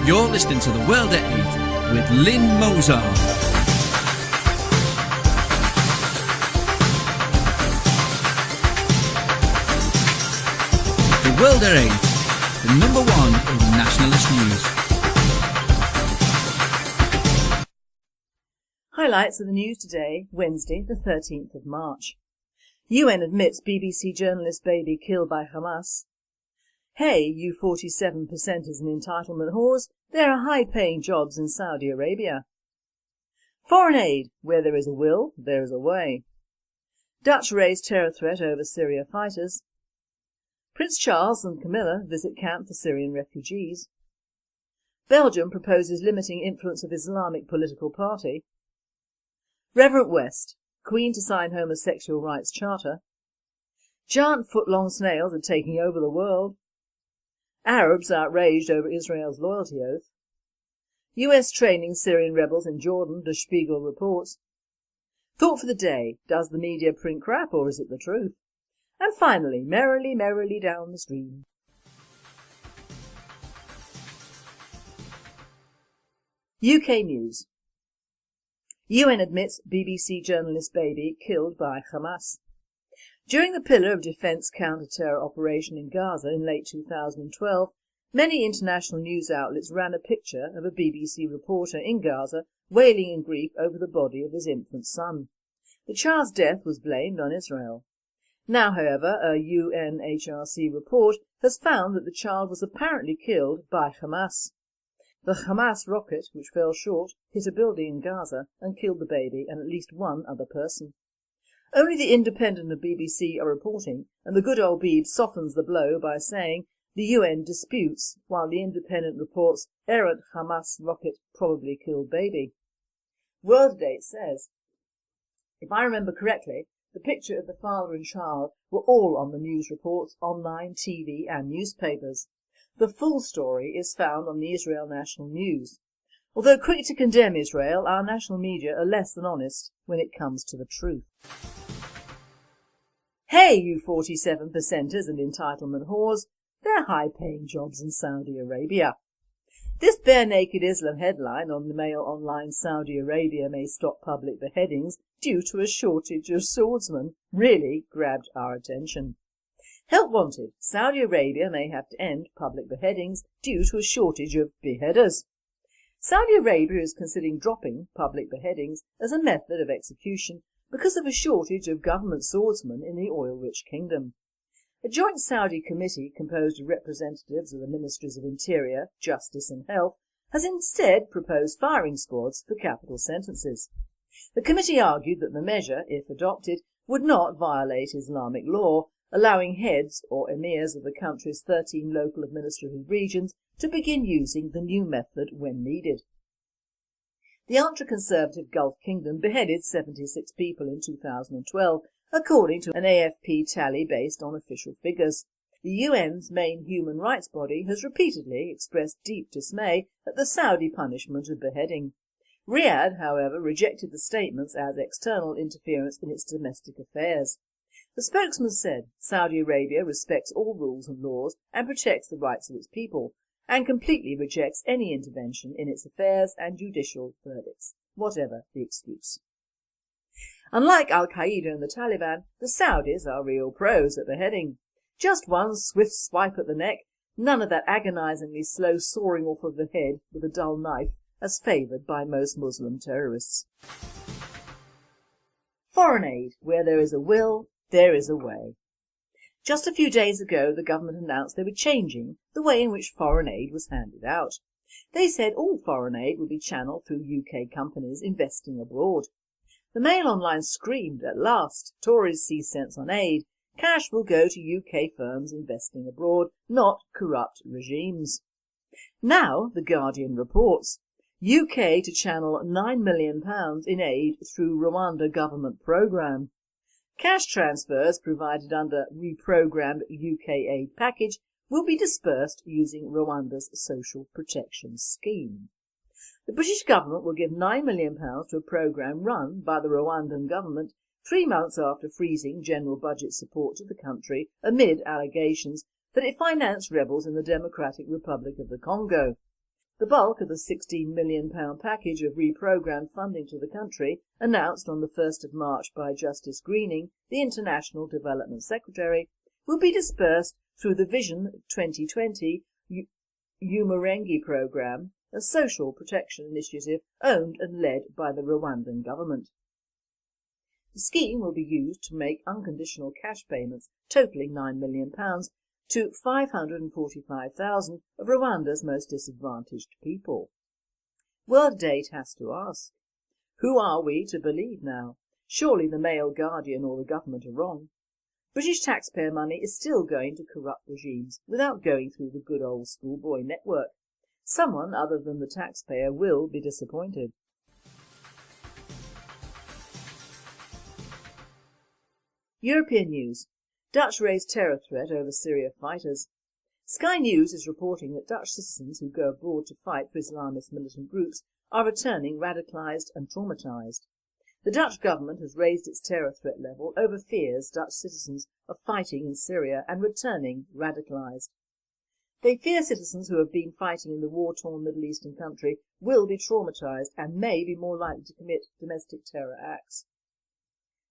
You're listening to The World at 8 with Lynn Mozart. The World at 8, the number one in nationalist news. Highlights of the news today, Wednesday the 13th of March. UN admits BBC journalist baby killed by Hamas. Hey, you 47%ers and entitlement whores, there are high-paying jobs in Saudi Arabia. Foreign aid, where there is a will, there is a way. Dutch raise terror threat over Syria fighters. Prince Charles and Camilla visit camp for Syrian refugees. Belgium proposes limiting influence of Islamic political party. Reverend West, Queen to sign homosexual rights charter. Giant foot-long snails are taking over the world. Arabs outraged over Israel's loyalty oath. US training Syrian rebels in Jordan, Der Spiegel reports. Thought for the day, does the media print crap or is it the truth? And finally, merrily, merrily down the stream. UK news. UN admits BBC journalist baby killed by Hamas. During the Pillar of Defence counter-terror operation in Gaza in late 2012, many international news outlets ran a picture of a BBC reporter in Gaza wailing in grief over the body of his infant son. The child's death was blamed on Israel. Now, however, a UNHRC report has found that the child was apparently killed by Hamas. The Hamas rocket, which fell short, hit a building in Gaza and killed the baby and at least one other person. Only the Independent and BBC are reporting, and the good old Beeb softens the blow by saying the UN disputes, while the Independent reports errant Hamas rocket probably killed baby. World Date says, if I remember correctly, the picture of the father and child were all on the news reports, online, TV and newspapers. The full story is found on the Israel National News. Although quick to condemn Israel, our national media are less than honest when it comes to the truth. Hey, you 47%ers and entitlement whores, they're high-paying jobs in Saudi Arabia. This bare-naked Islam headline on the Mail Online Saudi Arabia may stop public beheadings due to a shortage of swordsmen really grabbed our attention. Help wanted, Saudi Arabia may have to end public beheadings due to a shortage of beheaders. Saudi Arabia is considering dropping public beheadings as a method of execution because of a shortage of government swordsmen in the oil-rich kingdom. A joint Saudi committee composed of representatives of the Ministries of Interior, Justice and Health has instead proposed firing squads for capital sentences. The committee argued that the measure, if adopted, would not violate Islamic law, allowing heads or emirs of the country's 13 local administrative regions to begin using the new method when needed. The ultra-conservative Gulf Kingdom beheaded 76 people in 2012, according to an AFP tally based on official figures. The UN's main human rights body has repeatedly expressed deep dismay at the Saudi punishment of beheading. Riyadh, however, rejected the statements as external interference in its domestic affairs. The spokesman said Saudi Arabia respects all rules and laws and protects the rights of its people, and completely rejects any intervention in its affairs and judicial verdicts, whatever the excuse. Unlike Al-Qaeda and the Taliban, the Saudis are real pros at beheading. Just one swift swipe at the neck, none of that agonizingly slow sawing off of the head with a dull knife as favoured by most Muslim terrorists. Foreign aid, where there is a will, there is a way. Just a few days ago, the government announced they were changing the way in which foreign aid was handed out. They said all foreign aid would be channeled through UK companies investing abroad. The Mail Online screamed, at last, Tories see sense on aid. Cash will go to UK firms investing abroad, not corrupt regimes. Now, The Guardian reports, UK to channel £9 million in aid through Rwanda government programme. Cash transfers provided under reprogrammed UK aid package will be dispersed using Rwanda's social protection scheme. The British government will give £9 million to a programme run by the Rwandan government 3 months after freezing general budget support to the country amid allegations that it financed rebels in the Democratic Republic of the Congo. The bulk of the £16 million package of reprogrammed funding to the country, announced on the 1st of March by Justice Greening, the International Development Secretary, will be dispersed through the Vision 2020 Umurengi programme, a social protection initiative owned and led by the Rwandan government. The scheme will be used to make unconditional cash payments totalling £9 million to 545,000 of Rwanda's most disadvantaged people. World Date has to ask, who are we to believe now? Surely the Mail, Guardian or the government are wrong. British taxpayer money is still going to corrupt regimes without going through the good old schoolboy network. Someone other than the taxpayer will be disappointed. European news. Dutch raise terror threat over Syria fighters. Sky News is reporting that Dutch citizens who go abroad to fight for Islamist militant groups are returning radicalised and traumatised. The Dutch government has raised its terror threat level over fears Dutch citizens are fighting in Syria and returning radicalised. They fear citizens who have been fighting in the war-torn Middle Eastern country will be traumatised and may be more likely to commit domestic terror acts.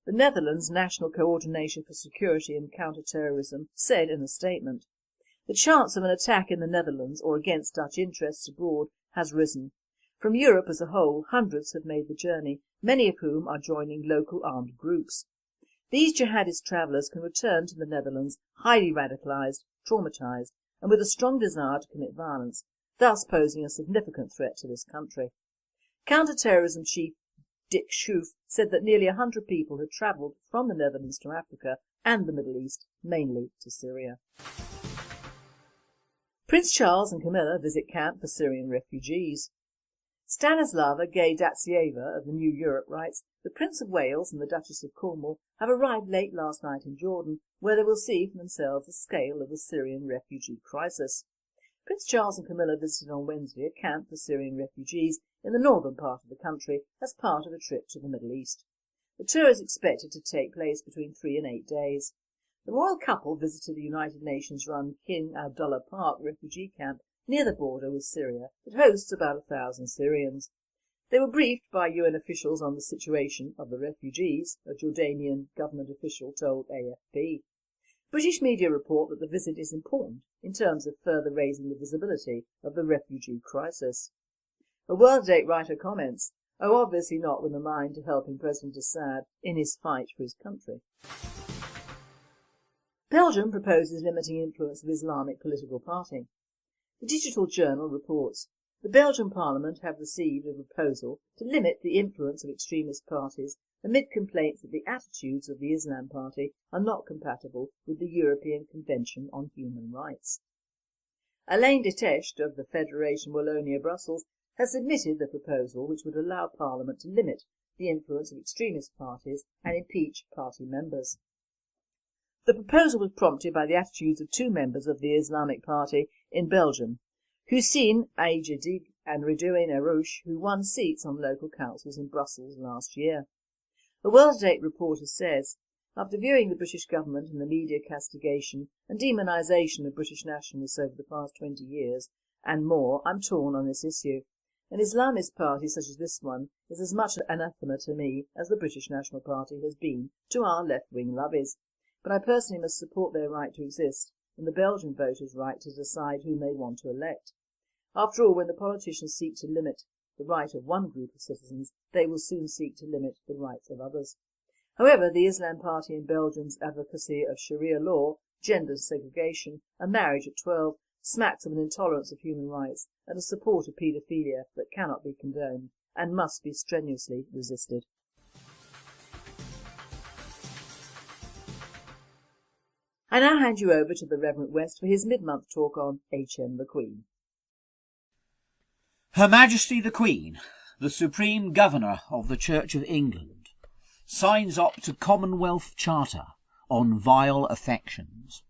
The Netherlands National Coordination for Security and Counter-Terrorism said in a statement, "The chance of an attack in the Netherlands or against Dutch interests abroad has risen. From Europe as a whole, hundreds have made the journey, many of whom are joining local armed groups. These jihadist travellers can return to the Netherlands highly radicalised, traumatised, and with a strong desire to commit violence, thus posing a significant threat to this country." Counter-terrorism chief Dick Schoof said that nearly 100 people had travelled from the Netherlands to Africa and the Middle East, mainly to Syria. Prince Charles and Camilla visit camp for Syrian refugees. Stanislava Gay-Datsieva of the New Europe writes, "The Prince of Wales and the Duchess of Cornwall have arrived late last night in Jordan, where they will see for themselves the scale of the Syrian refugee crisis." Prince Charles and Camilla visited on Wednesday a camp for Syrian refugees in the northern part of the country as part of a trip to the Middle East. The tour is expected to take place between 3 and 8 days. The royal couple visited the United Nations-run King Abdullah Park refugee camp near the border with Syria that hosts about 1,000 Syrians. They were briefed by UN officials on the situation of the refugees, a Jordanian government official told AFP. British media report that the visit is important in terms of further raising the visibility of the refugee crisis. A World Date writer comments, "Oh, obviously not with a mind to helping President Assad in his fight for his country." Belgium proposes limiting influence of Islamic political party. The Digital Journal reports, the Belgian Parliament have received a proposal to limit the influence of extremist parties amid complaints that the attitudes of the Islam Party are not compatible with the European Convention on Human Rights. Alain Detescht of the Federation Wallonia-Brussels has submitted the proposal which would allow Parliament to limit the influence of extremist parties and impeach party members. The proposal was prompted by the attitudes of 2 members of the Islamic Party in Belgium, Hussein Aïdjedig and Redouane Arouche, who won seats on local councils in Brussels last year. A World Date reporter says, "After viewing the British government and the media castigation and demonisation of British nationalists over the past 20 years, and more, I'm torn on this issue. An Islamist party such as this one is as much anathema to me as the British National Party has been to our left-wing lovies, but I personally must support their right to exist and the Belgian voters' right to decide whom they want to elect. After all, when the politicians seek to limit the right of one group of citizens, they will soon seek to limit the rights of others." However, the Islam Party in Belgium's advocacy of Sharia law, gender segregation and marriage at 12 smacks of an intolerance of human rights and a support of paedophilia that cannot be condoned and must be strenuously resisted. I now hand you over to the Reverend West for his mid-month talk on HM the Queen. Her Majesty the Queen, the Supreme Governor of the Church of England, signs up to Commonwealth Charter on vile affections.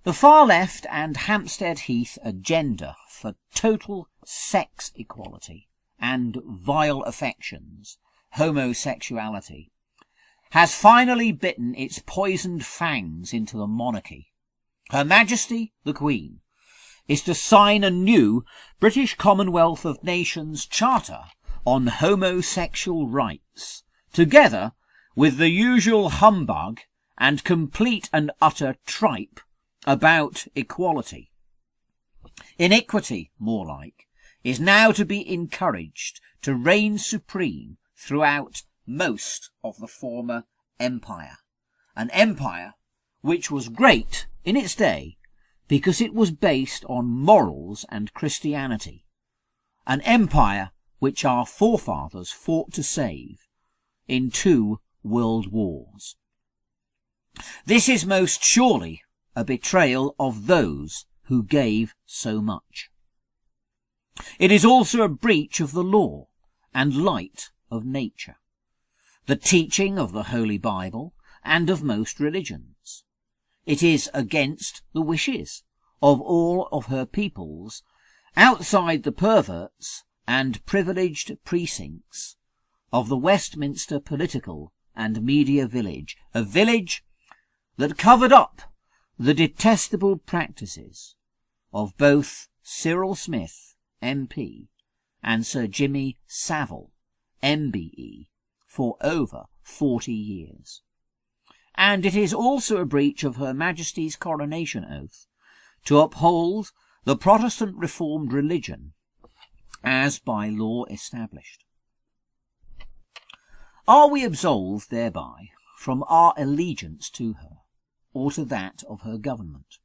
The far left and Hampstead Heath agenda for total sex equality and vile affections, homosexuality, has finally bitten its poisoned fangs into the monarchy. Her Majesty the Queen is to sign a new British Commonwealth of Nations Charter on homosexual rights, together with the usual humbug and complete and utter tripe about equality. Iniquity, more like, is now to be encouraged to reign supreme throughout most of the former empire, an empire which was great in its day because it was based on morals and Christianity, an empire which our forefathers fought to save in 2 world wars. This is most surely a betrayal of those who gave so much. It is also a breach of the law and light of nature, the teaching of the Holy Bible and of most religions. It is against the wishes of all of her peoples outside the perverts and privileged precincts of the Westminster political and media village, a village that covered up the detestable practices of both Cyril Smith, MP, and Sir Jimmy Savile, MBE, for over 40 years. And it is also a breach of Her Majesty's coronation oath to uphold the Protestant Reformed religion as by law established. Are we absolved thereby from our allegiance to her, or to that of her government?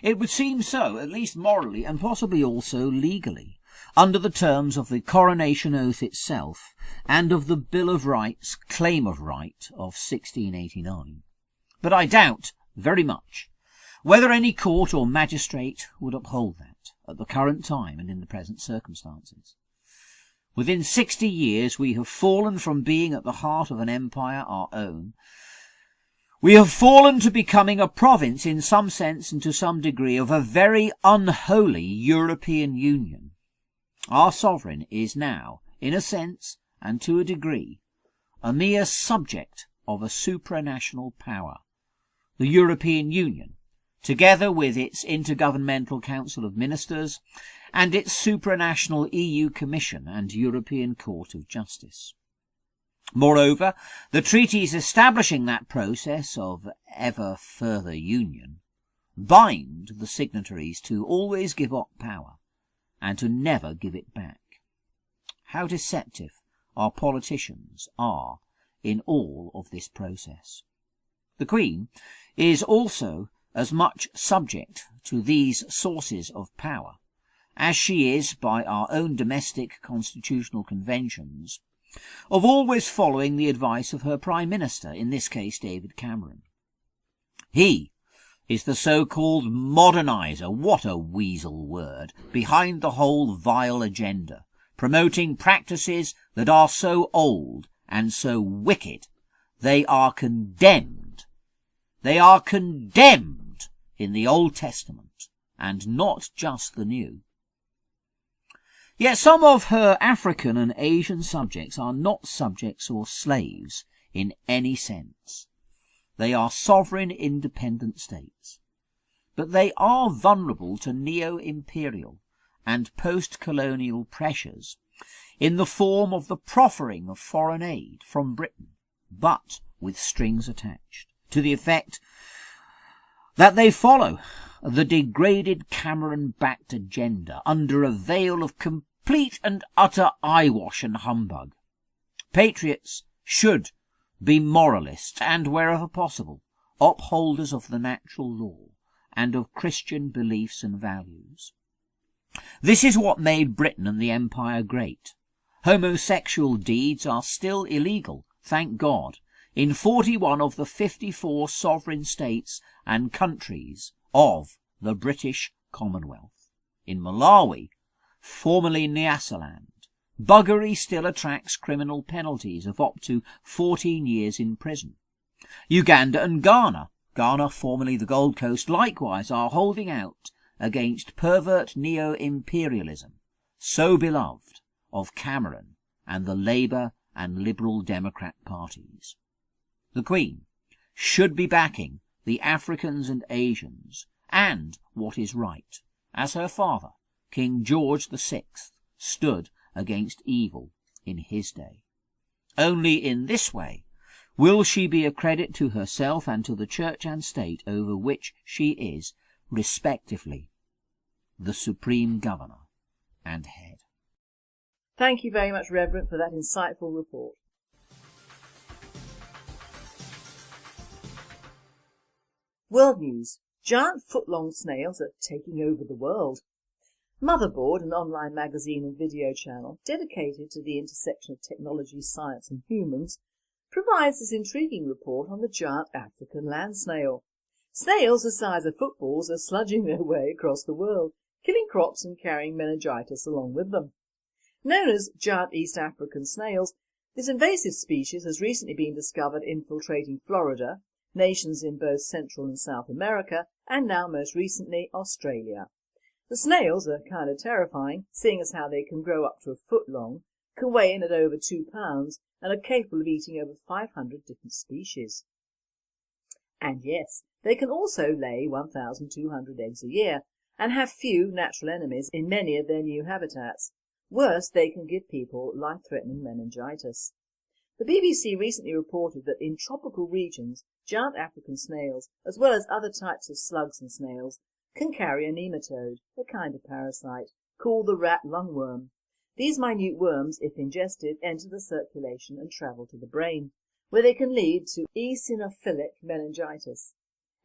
It would seem so, at least morally, and possibly also legally, under the terms of the Coronation Oath itself and of the Bill of Rights Claim of Right of 1689. But I doubt very much whether any court or magistrate would uphold that at the current time and in the present circumstances. Within 60 years we have fallen from being at the heart of an empire our own. We have fallen to becoming a province in some sense and to some degree of a very unholy European Union. Our sovereign is now, in a sense and to a degree, a mere subject of a supranational power, the European Union, together with its Intergovernmental Council of Ministers and its supranational EU Commission and European Court of Justice. Moreover, the treaties establishing that process of ever further union bind the signatories to always give up power and to never give it back. How deceptive our politicians are in all of this process. The Queen is also as much subject to these sources of power as she is, by our own domestic constitutional conventions, of always following the advice of her Prime Minister, in this case David Cameron. He is the so-called moderniser, what a weasel word, behind the whole vile agenda, promoting practices that are so old and so wicked they are condemned. They are condemned in the Old Testament, and not just the New. Yet some of her African and Asian subjects are not subjects or slaves in any sense. They are sovereign independent states. But they are vulnerable to neo-imperial and post-colonial pressures in the form of the proffering of foreign aid from Britain, but with strings attached, to the effect that they follow the degraded Cameron-backed agenda under a veil of complete and utter eyewash and humbug. Patriots should be moralists and, wherever possible, upholders of the natural law and of Christian beliefs and values. This is what made Britain and the Empire great. Homosexual deeds are still illegal, thank God, in 41 of the 54 sovereign states and countries of the British Commonwealth. In Malawi, formerly Nyasaland, buggery still attracts criminal penalties of up to 14 years in prison. Uganda and Ghana, formerly the Gold Coast, likewise are holding out against pervert neo-imperialism, so beloved of Cameron and the Labour and Liberal Democrat parties. The Queen should be backing the Africans and Asians and what is right, as her father, King George VI, stood against evil in his day. Only in this way will she be a credit to herself and to the Church and State over which she is, respectively, the Supreme Governor and Head. Thank you very much, Reverend, for that insightful report. World News. Giant foot-long snails are taking over the world. Motherboard, an online magazine and video channel dedicated to the intersection of technology, science and humans, provides this intriguing report on the giant African land snail. Snails the size of footballs are sludging their way across the world, killing crops and carrying meningitis along with them. Known as giant East African snails, this invasive species has recently been discovered infiltrating Florida, nations in both Central and South America, and now most recently Australia. The snails are kind of terrifying, seeing as how they can grow up to a foot long, can weigh in at over 2 pounds, and are capable of eating over 500 different species. And yes, they can also lay 1,200 eggs a year, and have few natural enemies in many of their new habitats. Worse, they can give people life-threatening meningitis. The BBC recently reported that in tropical regions, giant African snails, as well as other types of slugs and snails, can carry a nematode, a kind of parasite, called the rat lungworm. These minute worms, if ingested, enter the circulation and travel to the brain, where they can lead to eosinophilic meningitis.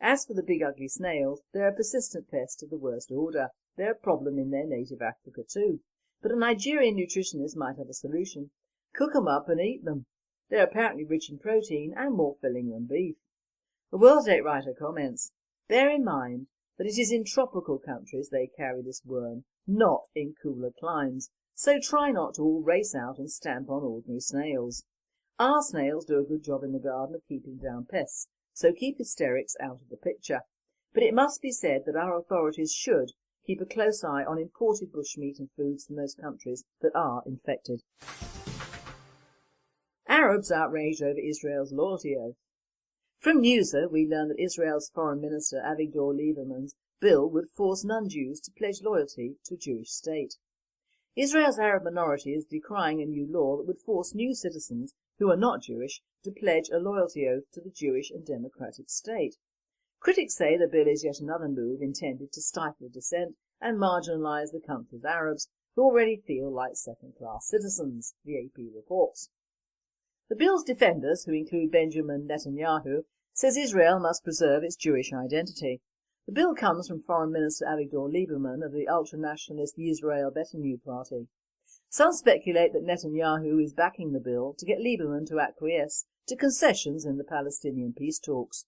As for the big ugly snails, they're a persistent pest of the worst order. They're a problem in their native Africa too. But a Nigerian nutritionist might have a solution. Cook them up and eat them. They're apparently rich in protein and more filling than beef. The World Date writer comments, bear in mind that it is in tropical countries they carry this worm, not in cooler climes, so try not to all race out and stamp on ordinary snails. Our snails do a good job in the garden of keeping down pests, so keep hysterics out of the picture. But it must be said that our authorities should keep a close eye on imported bushmeat and foods from those countries that are infected. Arabs outraged over Israel's loyalty oath. From Newser, we learn that Israel's Foreign Minister Avigdor Lieberman's bill would force non-Jews to pledge loyalty to a Jewish state. Israel's Arab minority is decrying a new law that would force new citizens who are not Jewish to pledge a loyalty oath to the Jewish and democratic state. Critics say the bill is yet another move intended to stifle dissent and marginalise the country's Arabs, who already feel like second-class citizens, the AP reports. The bill's defenders, who include Benjamin Netanyahu, says Israel must preserve its Jewish identity. The bill comes from Foreign Minister Avigdor Lieberman of the ultra-nationalist Yisrael Beteinu party. Some speculate that Netanyahu is backing the bill to get Lieberman to acquiesce to concessions in the Palestinian peace talks.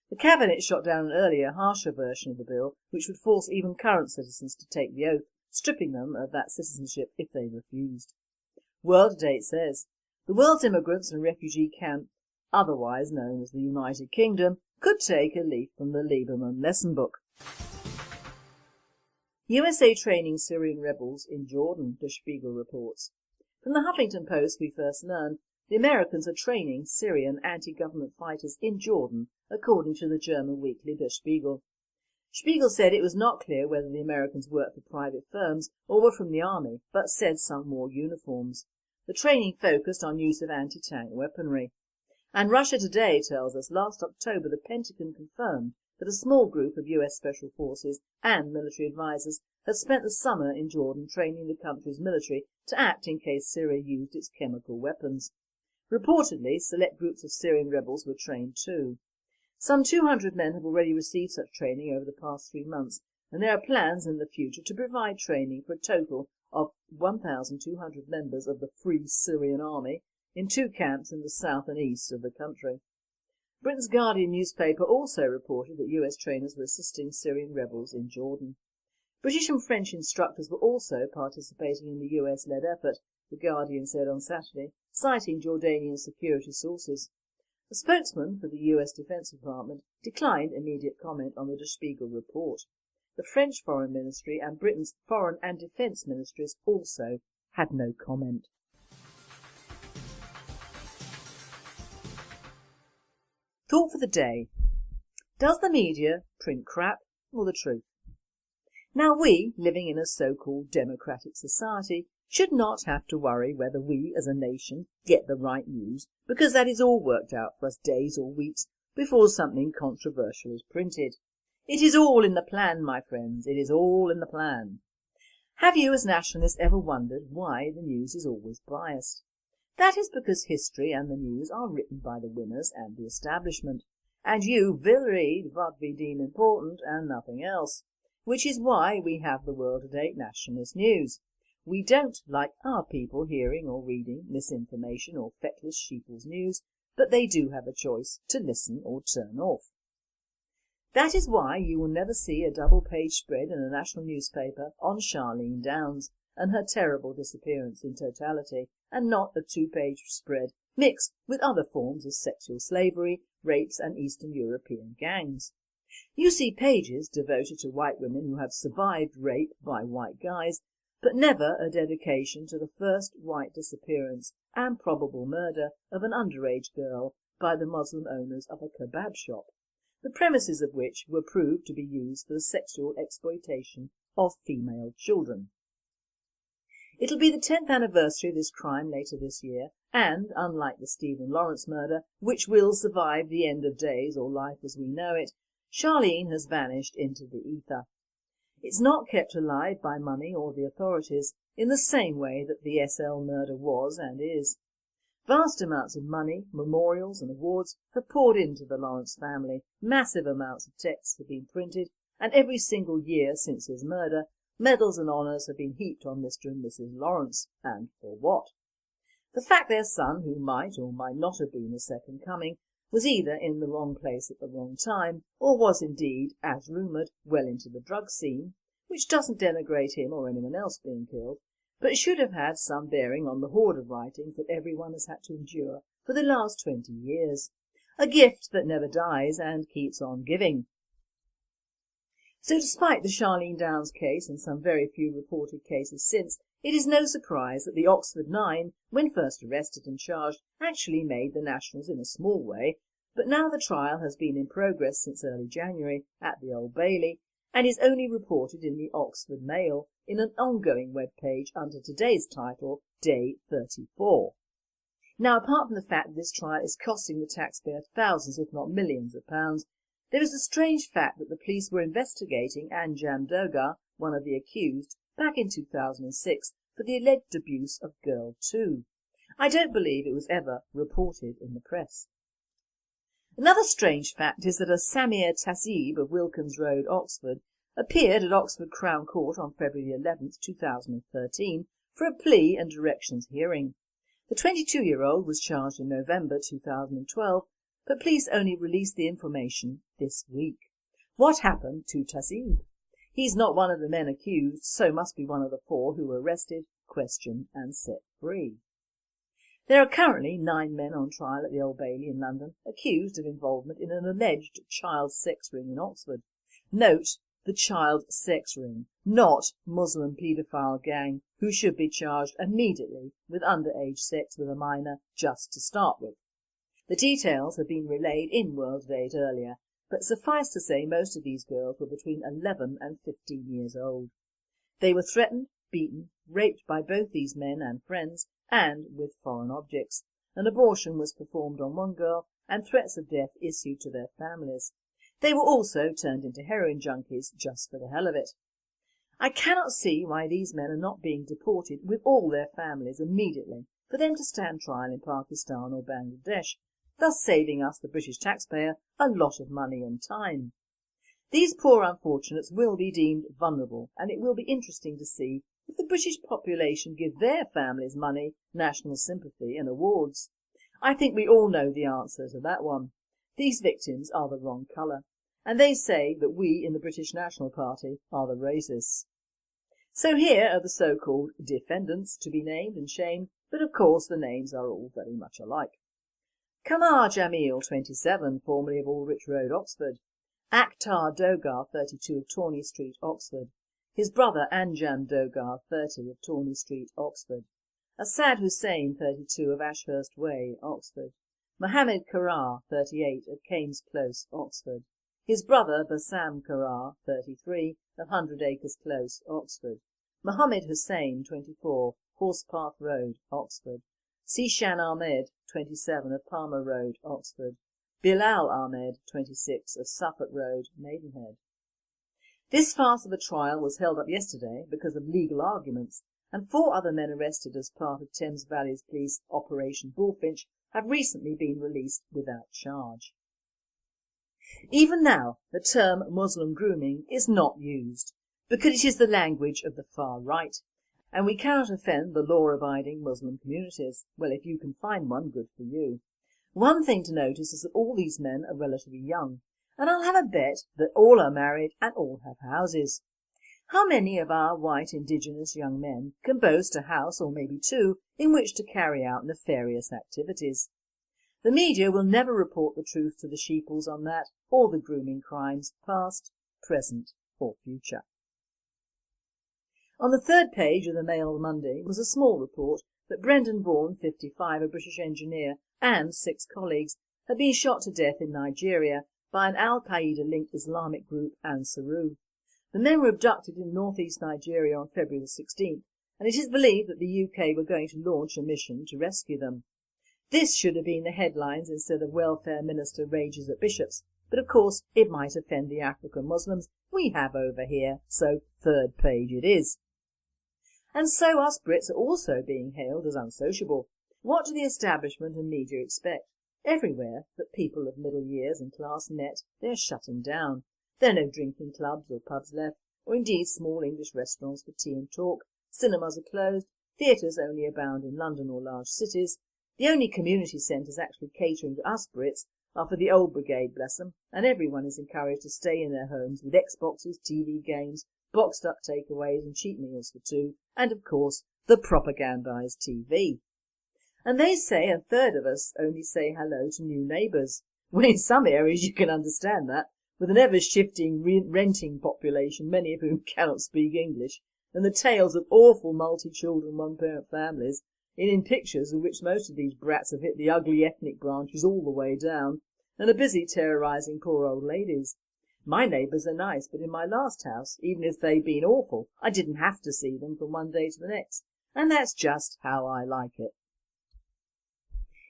The cabinet shot down an earlier, harsher version of the bill, which would force even current citizens to take the oath, stripping them of that citizenship if they refused. World Date says, the world's immigrants and refugee camp, otherwise known as the United Kingdom, could take a leaf from the Lieberman lesson book. USA training Syrian rebels in Jordan, Der Spiegel reports. From the Huffington Post we first learned the Americans are training Syrian anti-government fighters in Jordan, according to the German weekly Der Spiegel. Spiegel said it was not clear whether the Americans worked for private firms or were from the army, but said some wore uniforms. The training focused on use of anti-tank weaponry. And Russia Today tells us last October the Pentagon confirmed that a small group of US Special Forces and military advisors had spent the summer in Jordan training the country's military to act in case Syria used its chemical weapons. Reportedly, select groups of Syrian rebels were trained too. Some 200 men have already received such training over the past 3 months, and there are plans in the future to provide training for a total of 1,200 members of the Free Syrian Army in 2 camps in the south and east of the country. Britain's Guardian newspaper also reported that US trainers were assisting Syrian rebels in Jordan. British and French instructors were also participating in the US-led effort, the Guardian said on Saturday, citing Jordanian security sources. A spokesman for the US Defense Department declined immediate comment on the Der Spiegel report. The French Foreign Ministry and Britain's Foreign and Defence Ministries also had no comment. Thought for the day. Does the media print crap or the truth. Now we, living in a so-called democratic society, should not have to worry whether we as a nation get the right news, because that is all worked out for us days or weeks before something controversial is printed. It is all in the plan, my friends, it is all in the plan. Have you as nationalists ever wondered why the news is always biased? That is because history and the news are written by the winners and the establishment, and you will read what we deem important and nothing else, which is why we have the world-to-date nationalist news. We don't like our people hearing or reading misinformation or feckless sheeple's news, but they do have a choice to listen or turn off. That is why you will never see a double-page spread in a national newspaper on Charlene Downs and her terrible disappearance in totality, and not a two-page spread mixed with other forms of sexual slavery, rapes and Eastern European gangs. You see pages devoted to white women who have survived rape by white guys, but never a dedication to the first white disappearance and probable murder of an underage girl by the Muslim owners of a kebab shop, the premises of which were proved to be used for the sexual exploitation of female children. It'll be the 10th anniversary of this crime later this year, and, unlike the Stephen Lawrence murder, which will survive the end of days or life as we know it, Charlene has vanished into the ether. It's not kept alive by money or the authorities, in the same way that the SL murder was and is. Vast amounts of money, memorials and awards have poured into the Lawrence family, massive amounts of texts have been printed, and every single year since his murder, medals and honours have been heaped on Mr. and Mrs. Lawrence, and for what? The fact their son, who might or might not have been the second coming, was either in the wrong place at the wrong time, or was indeed, as rumoured, well into the drug scene, which doesn't denigrate him or anyone else being killed, but should have had some bearing on the horde of writings that everyone has had to endure for the last 20 years. A gift that never dies and keeps on giving. So despite the Charlene Downs case and some very few reported cases since, it is no surprise that the Oxford Nine, when first arrested and charged, actually made the Nationals in a small way, but now the trial has been in progress since early January at the Old Bailey and is only reported in the Oxford Mail in an ongoing web page under today's title, Day 34. Now, apart from the fact that this trial is costing the taxpayer thousands if not millions of pounds, there is the strange fact that the police were investigating Anjam Dogar, one of the accused, back in 2006 for the alleged abuse of Girl 2. I don't believe it was ever reported in the press. Another strange fact is that a Samir Tasib of Wilkins Road, Oxford, appeared at Oxford Crown Court on February 11, 2013 for a plea and directions hearing. The 22-year-old was charged in November 2012, but police only released the information this week. What happened to Tasib? He's not one of the men accused, so must be one of the 4 who were arrested, questioned and set free. There are currently 9 men on trial at the Old Bailey in London, accused of involvement in an alleged child sex ring in Oxford. Note, the child sex ring, not Muslim paedophile gang who should be charged immediately with underage sex with a minor just to start with. The details have been relayed in World Date earlier, but suffice to say most of these girls were between 11 and 15 years old. They were threatened, beaten, raped by both these men and friends, and with foreign objects. An abortion was performed on one girl and threats of death issued to their families. They were also turned into heroin junkies just for the hell of it. I cannot see why these men are not being deported with all their families immediately for them to stand trial in Pakistan or Bangladesh, thus saving us, the British taxpayer, a lot of money and time. These poor unfortunates will be deemed vulnerable, and it will be interesting to see if the British population give their families money, national sympathy and awards. I think we all know the answer to that one. These victims are the wrong colour, and they say that we in the British National Party are the racists. So here are the so-called defendants to be named and shamed, but of course the names are all very much alike. Kamar Jamil, 27, formerly of Aldrich Road, Oxford. Akhtar Dogar, 32, of Tawney Street, Oxford. His brother Anjam Dogar, 30, of Tawney Street, Oxford. Asad Hussain, 32, of Ashurst Way, Oxford. Mohammed Karar, 38, of Kames Close, Oxford. his brother Bassam Karar, 33, of 100 Acres Close, Oxford, Mohammed Hussain, 24, Horsepath Road, Oxford, Sishan Ahmed, 27, of Palmer Road, Oxford, Bilal Ahmed, 26, of Suffolk Road, Maidenhead. This farce of a trial was held up yesterday because of legal arguments, and 4 other men arrested as part of Thames Valley's police Operation Bullfinch have recently been released without charge. Even now, the term Muslim grooming is not used, because it is the language of the far right, and we cannot offend the law-abiding Muslim communities. Well, if you can find one, good for you. One thing to notice is that all these men are relatively young, and I'll have a bet that all are married and all have houses. How many of our white indigenous young men can boast a house, or maybe 2, in which to carry out nefarious activities? The media will never report the truth to the sheeples on that, or the grooming crimes, past, present or future. On the 3rd page of the Mail Monday was a small report that Brendan Vaughan, 55, a British engineer, and 6 colleagues had been shot to death in Nigeria by an Al-Qaeda-linked Islamic group, Ansarut. The men were abducted in northeast Nigeria on February the 16th, and it is believed that the UK were going to launch a mission to rescue them. This should have been the headlines instead of Welfare Minister rages at bishops, but of course it might offend the African Muslims we have over here, so 3rd page it is. And so us Brits are also being hailed as unsociable. What do the establishment and media expect? Everywhere that people of middle years and class met, they are shutting down. There are no drinking clubs or pubs left, or indeed small English restaurants for tea and talk. Cinemas are closed, theatres only abound in London or large cities. The only community centres actually catering to us Brits are for the old brigade, bless them, and everyone is encouraged to stay in their homes with Xboxes, TV games, boxed up takeaways and cheap meals for 2, and of course the propagandised TV. And they say 1/3 of us only say hello to new neighbours. Well, in some areas you can understand that, with an ever-shifting renting population, many of whom cannot speak English, and the tales of awful multi-children one-parent families, in pictures in which most of these brats have hit the ugly ethnic branches all the way down, and are busy terrorising poor old ladies. My neighbours are nice, but in my last house, even if they'd been awful, I didn't have to see them from one day to the next, and that's just how I like it.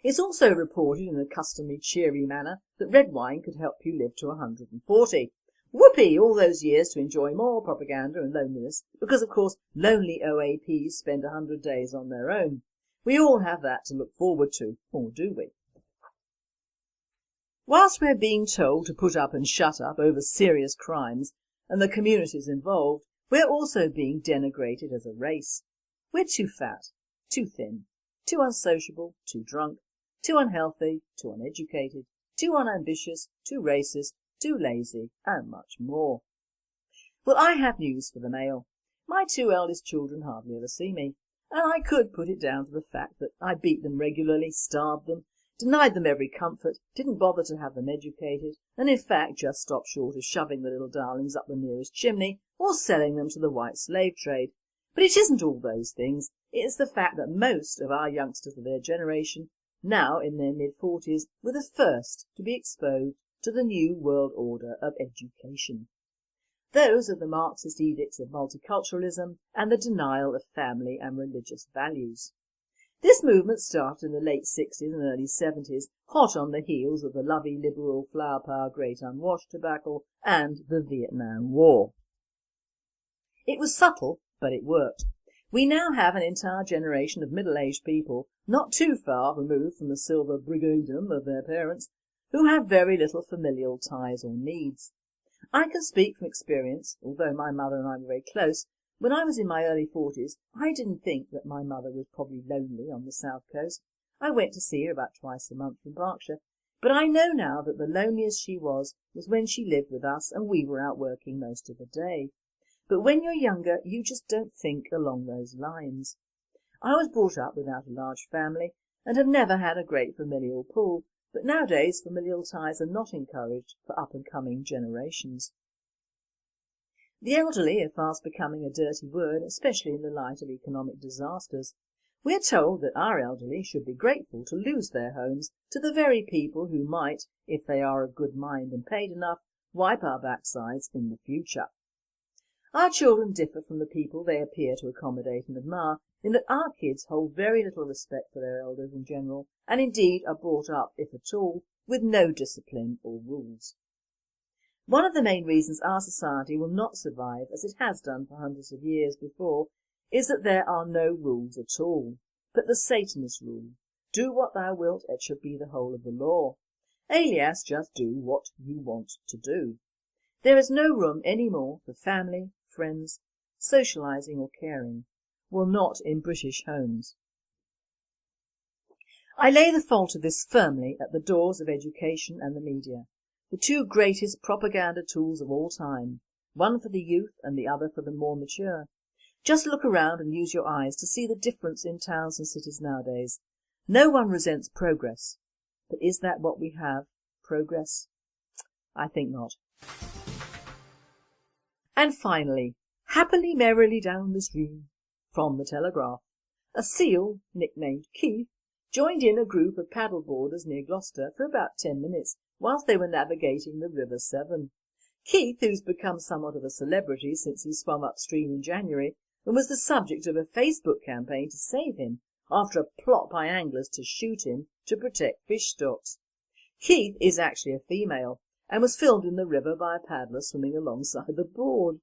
It's also reported in a customary cheery manner that red wine could help you live to 140. Whoopee! All those years to enjoy more propaganda and loneliness, because of course lonely OAPs spend 100 days on their own. We all have that to look forward to, or do we? Whilst we're being told to put up and shut up over serious crimes and the communities involved, we're also being denigrated as a race. We're too fat, too thin, too unsociable, too drunk, too unhealthy, too uneducated, too unambitious, too racist, too lazy, and much more. Well, I have news for the Mail. My 2 eldest children hardly ever see me, and I could put it down to the fact that I beat them regularly, starved them, denied them every comfort, didn't bother to have them educated, and in fact just stopped short of shoving the little darlings up the nearest chimney or selling them to the white slave trade. But it isn't all those things. It's the fact that most of our youngsters of their generation, now in their mid-40s, were the first to be exposed to the new world order of education. Those are the Marxist edicts of multiculturalism and the denial of family and religious values. This movement started in the late 60s and early 70s, hot on the heels of the lovey liberal flower power great unwashed debacle and the Vietnam War. It was subtle, but it worked. We now have an entire generation of middle-aged people, not too far removed from the silver brigadedom of their parents, who have very little familial ties or needs. I can speak from experience. Although my mother and I were very close, when I was in my early 40s, I didn't think that my mother was probably lonely on the south coast. I went to see her about twice a month in Berkshire, but I know now that the loneliest she was when she lived with us and we were out working most of the day. But when you're younger, you just don't think along those lines. I was brought up without a large family and have never had a great familial pull, but nowadays familial ties are not encouraged for up-and-coming generations. The elderly are fast becoming a dirty word, especially in the light of economic disasters. We are told that our elderly should be grateful to lose their homes to the very people who might, if they are of good mind and paid enough, wipe our backsides in the future. Our children differ from the people they appear to accommodate and admire in that our kids hold very little respect for their elders in general, and indeed are brought up, if at all, with no discipline or rules. One of the main reasons our society will not survive, as it has done for hundreds of years before, is that there are no rules at all, but the Satanist rule: do what thou wilt, it shall be the whole of the law, alias just do what you want to do. There is no room any more for family, friends, socialising or caring. Well, not in British homes. I lay the fault of this firmly at the doors of education and the media, the two greatest propaganda tools of all time, one for the youth and the other for the more mature. Just look around and use your eyes to see the difference in towns and cities nowadays. No one resents progress, but is that what we have, progress? I think not. And finally, happily merrily down the stream, from the Telegraph, a seal, nicknamed Keith, joined in a group of paddleboarders near Gloucester for about 10 minutes whilst they were navigating the River Severn. Keith, who's become somewhat of a celebrity since he swam upstream in January and was the subject of a Facebook campaign to save him after a plot by anglers to shoot him to protect fish stocks. Keith is actually a female and was filmed in the river by a paddler swimming alongside the board.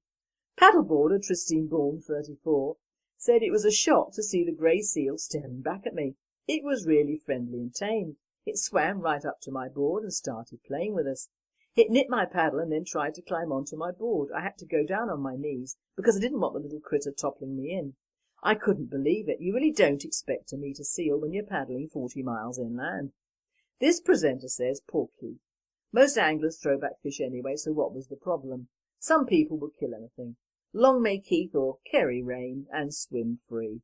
Paddleboarder Tristine Bourne, 34, said it was a shock to see the grey seal staring back at me. It was really friendly and tame. It swam right up to my board and started playing with us. It nipped my paddle and then tried to climb onto my board. I had to go down on my knees because I didn't want the little critter toppling me in. I couldn't believe it. You really don't expect to meet a seal when you're paddling 40 miles inland. This presenter says, poor Keith. Most anglers throw back fish anyway, so what was the problem? Some people will kill anything. Long may Keith or Kerry reign and swim free.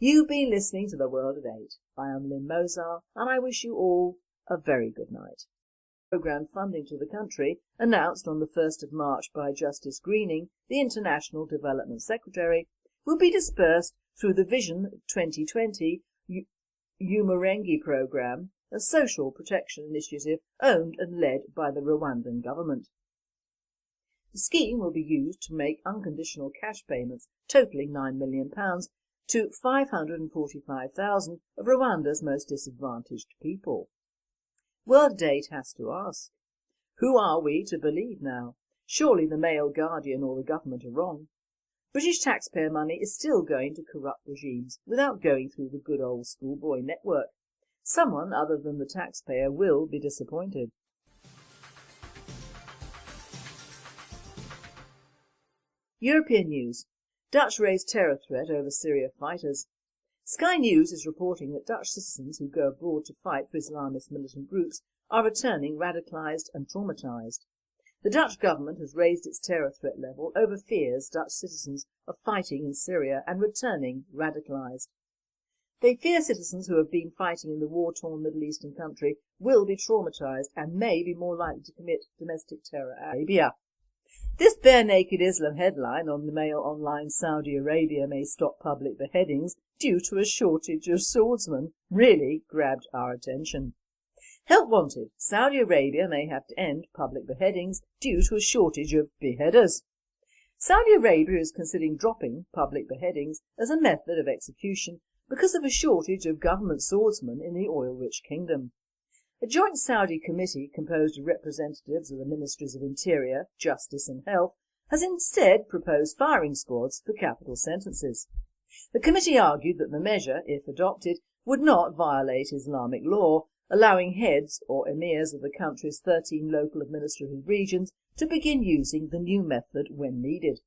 You've been listening to The World at 8. I am Lynn Mozart, and I wish you all a very good night. Programme funding to the country, announced on the 1st of March by Justice Greening, the International Development Secretary, will be dispersed through the Vision 2020 Umurengi Programme, a social protection initiative owned and led by the Rwandan government. The scheme will be used to make unconditional cash payments totalling £9 million to 545,000 of Rwanda's most disadvantaged people. World Date has to ask, who are we to believe now? Surely the Mail, Guardian or the government are wrong. British taxpayer money is still going to corrupt regimes without going through the good old schoolboy network. Someone other than the taxpayer will be disappointed. European news. Dutch raise terror threat over Syria fighters. Sky News is reporting that Dutch citizens who go abroad to fight for Islamist militant groups are returning radicalised and traumatised. The Dutch government has raised its terror threat level over fears Dutch citizens are fighting in Syria and returning radicalised. They fear citizens who have been fighting in the war-torn Middle Eastern country will be traumatised and may be more likely to commit domestic terror in Arabia. This bare-naked Islam headline on the Mail Online Saudi Arabia may stop public beheadings due to a shortage of swordsmen really grabbed our attention. Help wanted. Saudi Arabia may have to end public beheadings due to a shortage of beheaders. Saudi Arabia is considering dropping public beheadings as a method of execution because of a shortage of government swordsmen in the oil-rich kingdom. A joint Saudi committee composed of representatives of the Ministries of Interior, Justice and Health has instead proposed firing squads for capital sentences. The committee argued that the measure, if adopted, would not violate Islamic law, allowing heads or emirs of the country's 13 local administrative regions to begin using the new method when needed.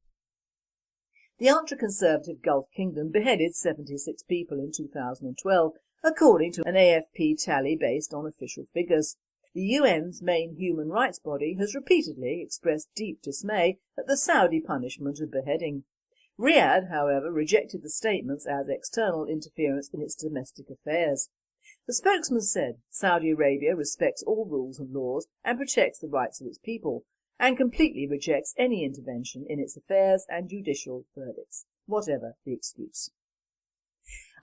The ultra-conservative Gulf Kingdom beheaded 76 people in 2012, according to an AFP tally based on official figures. The UN's main human rights body has repeatedly expressed deep dismay at the Saudi punishment of beheading. Riyadh, however, rejected the statements as external interference in its domestic affairs. The spokesman said Saudi Arabia respects all rules and laws and protects the rights of its people, and completely rejects any intervention in its affairs and judicial verdicts, whatever the excuse.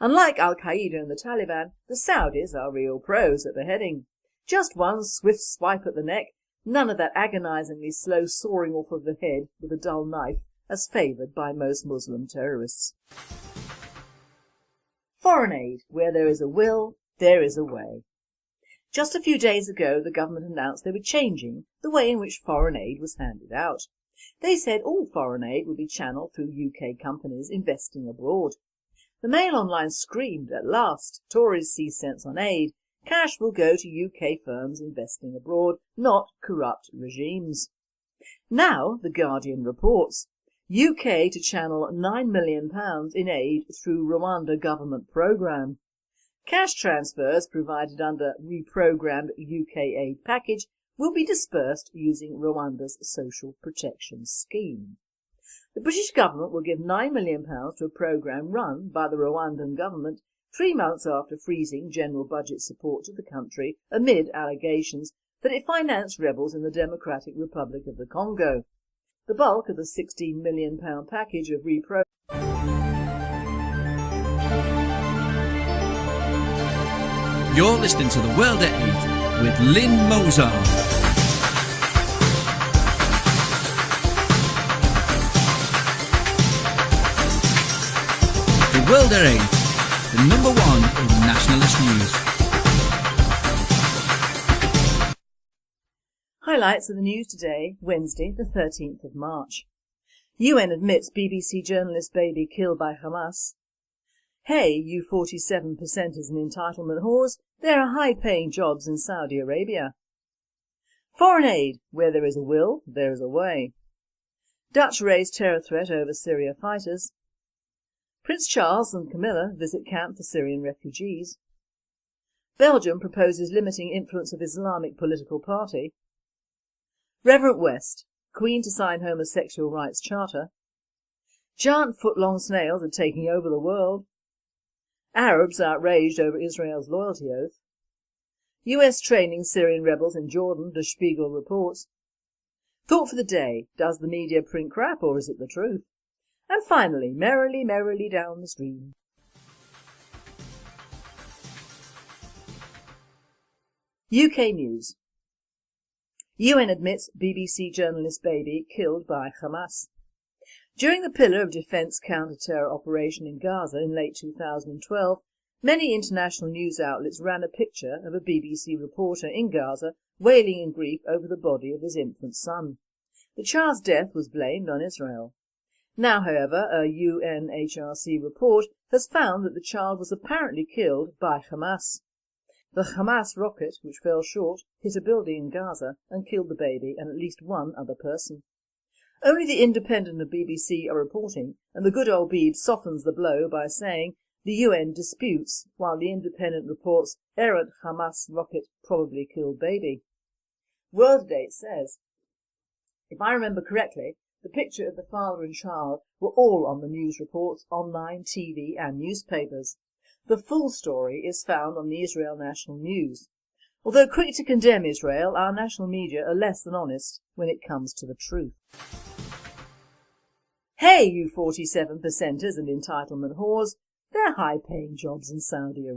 Unlike Al-Qaeda and the Taliban, the Saudis are real pros at beheading. Just one swift swipe at the neck, None of that agonisingly slow sawing off of the head with a dull knife as favoured by most Muslim terrorists. Foreign aid. Where there is a will, there is a way. Just a few days ago the government announced they were changing the way in which foreign aid was handed out. They said all foreign aid would be channelled through UK companies investing abroad. The Mail Online screamed, "At last, Tories see sense on aid. Cash will go to UK firms investing abroad, not corrupt regimes." Now, The Guardian reports, UK to channel £9 million in aid through Rwanda government programme. Cash transfers provided under reprogrammed UK aid package will be dispersed using Rwanda's social protection scheme. The British government will give £9 million to a programme run by the Rwandan government 3 months after freezing general budget support to the country amid allegations that it financed rebels in the Democratic Republic of the Congo. The bulk of the £16 million package of You're listening to The World at 8 with Lynn Mozart. The World at 8, the number one in nationalist news. Highlights of the news today, Wednesday the 13th of March. UN admits BBC journalist baby killed by Hamas. Hey, you 47%ers and entitlement whores, there are high-paying jobs in Saudi Arabia. Foreign aid. Where there is a will, there is a way. Dutch raise terror threat over Syria fighters. Prince Charles and Camilla visit camp for Syrian refugees. Belgium proposes limiting influence of Islamic political party. Reverend West, Queen to sign homosexual rights charter. Giant foot-long snails are taking over the world. Arabs outraged over Israel's loyalty oath. US training Syrian rebels in Jordan, Der Spiegel reports. Thought for the day, does the media print crap or is it the truth? And finally, merrily, merrily down the stream. UK news. UN admits BBC journalist baby killed by Hamas. During the Pillar of Defence counter-terror operation in Gaza in late 2012, many international news outlets ran a picture of a BBC reporter in Gaza wailing in grief over the body of his infant son. The child's death was blamed on Israel. Now, however, a UNHRC report has found that the child was apparently killed by Hamas. The Hamas rocket, which fell short, hit a building in Gaza and killed the baby and at least one other person. Only the Independent and BBC are reporting, and the good old Beeb softens the blow by saying the UN disputes, while the Independent reports errant Hamas rocket probably killed baby. World Date says, if I remember correctly, the picture of the father and child were all on the news reports, online, TV and newspapers. The full story is found on the Israel National News. Although quick to condemn Israel, our national media are less than honest when it comes to the truth. Hey, you 47%ers and entitlement whores, they're high-paying jobs in Saudi Arabia.